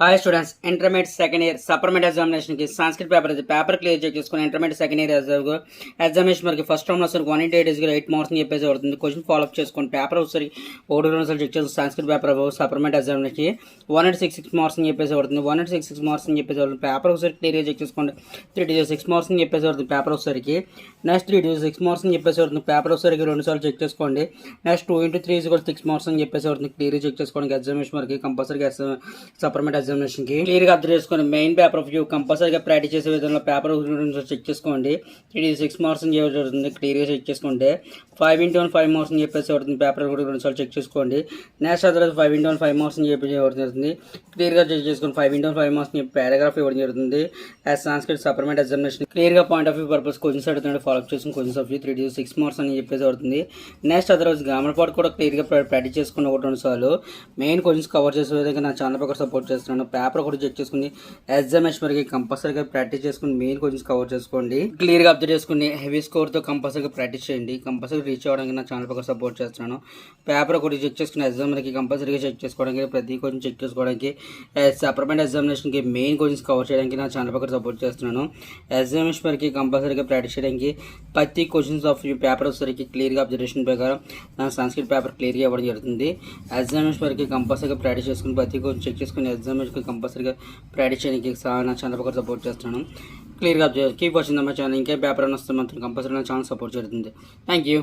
Hi students, intermediate second year supplement ఎగ్జామినేషన్కి Sanskrit paper clear check చేసుకుని intermediate second year examination మనకి first రౌండ్లో సరికి 188 8 మార్క్స్ అని చెప్పేసి అవుతుంది. క్వశ్చన్ ఫాలోఅప్ చేసుకోండి. పేపర్ ఒకసారి 1 చెక్ చేసుకుని సంస్కృత్ పేపర్ సప్లిమెంట్ ఎగ్జామినేషన్కి 166 మార్క్స్ అని చెప్పేసి అవుతుంది. 166 మార్క్స్ అని చెప్పేసి అవుతుంది. పేపర్ ఒకసారి క్లియర్గా చెక్ చేసుకోండి. 3 మార్క్స్ అని చెప్పేసి అవుతుంది పేపర్ ఒకసారికి. నెక్స్ట్ 3 మార్క్స్ అని చెప్పేసి అవుతుంది పేపర్ ఒకసారికి 2 సార్లు చెక్ చేసుకోండి. నెక్స్ట్ 2 × 3 = 6 మార్క్స్ అని చెప్పేసి అవుతుంది. క్లియర్గా చెక్ చేసుకోండి. ఎగ్జామినేషన్ మనకి కంపల్సరీగా సప్లిమెంట్ ఎగ్జామినేషన్కి క్లియర్గా అబ్జర్వ్ చేసుకొని మెయిన్ పేపర్ ఆఫ్ వ్యూ కంపల్సరీగా ప్రాక్టీస్ చేసే విధంగా పేపర్ చెక్ చేసుకోండి. 6 మార్క్స్ అని జరుగుతుంది. క్లియర్గా చెక్ చేసుకుంటే 5 × 1 5 మార్క్స్ అని చెప్పేసి అవుతుంది. పేపర్ కూడా 2 సార్లు చెక్ చేసుకోండి. నెక్స్ట్ అదర్ 5 × 1 5 మార్క్స్ అని చెప్పేసి ఇవ్వడం జరుగుతుంది. క్లియర్గా చెక్ చేసుకొని 5 × 1 5 మార్క్స్ అని పారాగ్రాఫ్ ఇవ్వడం జరుగుతుంది. యాజ్ సంస్కృత్ సప్లిమెంట్ ఎగ్జామినేషన్ క్లియర్గా point of view purpose questions అడుగుతుంటే ఫాలోఅప్ చేసుకుని క్వశ్చన్స్ ఆఫ్ వ్యూ 6 మార్క్స్ అని చెప్పేసి అవుతుంది. నెక్స్ట్ అదర్వైజ్ గ్రామర్ పార్ట్ కూడా క్లియర్గా ప్రాక్టీస్ చేసుకుని 1-2 సార్లు మెయిన్ క్వశ్చన్స్ కవర్ చేసే విధంగా నా ఛానల్ పక్కన సపోర్ట్ చేస్తున్నాను. పేపర్ కూడా చెక్ చేసుకుని ఎగ్జామినేషన్ వరకు కంపల్సరీగా ప్రాక్టీస్ చేసుకుని మెయిన్ క్వశ్చన్స్ కవర్ చేసుకోండి. క్లియర్గా అబ్జర్వ్ చేసుకుని హెవీ స్కోర్తో కంపల్సరీగా ప్రాక్టీస్ చేయండి. కంపల్సరీ రీచ్ అవ్వడానికి నా ఛానల్ పక్కన సపోర్ట్ చేస్తున్నాను. పేపర్ కూడా చెక్ చేసుకుని ఎగ్జామ్ వరకు కంపల్సరీగా చెక్ చేసుకోవడానికి ప్రతి క్వశ్చన్ చెక్ చేసుకోవడానికి సప్లిమెంట్ ఎగ్జామినేషన్కి మెయిన్ క్వశ్చన్స్ కవర్ చేయడానికి నా ఛానల్ పక్కన సపోర్ట్ చేస్తున్నాను. ఎగ్జామినేషన్ వరకు కంపల్సరీగా ప్రాక్టీస్ చేయడానికి ప్రతి క్వశ్చన్స్ ఆఫ్ పేపర్ వచ్చేసరికి క్లియర్గా అబ్జర్వేషన్ ప్రకారం నా సంస్కృత్ పేపర్ క్లియర్గా ఇవ్వడం జరుగుతుంది. ఎగ్జామినేషన్ వరకు కంపల్సరీగా ప్రాక్టీస్ చేసుకుని ప్రతి క్వశ్చన్ చెక్ చేసుకుని ఎగ్జామినేషన్కి కంపల్సరీగా ప్రాక్టీస్ చేయడానికి నా ఛానల్ పక్కన సపోర్ట్ చేస్తున్నాను. క్లియర్గా అబ్జర్వ్ కీప్ వాచింగ్ మా ఛానల్. ఇంకే పేపర్ అని వస్తే మాత్రం కంపల్సరీ నా ఛానల్ సపోర్ట్ చేస్తుంది. Thank you.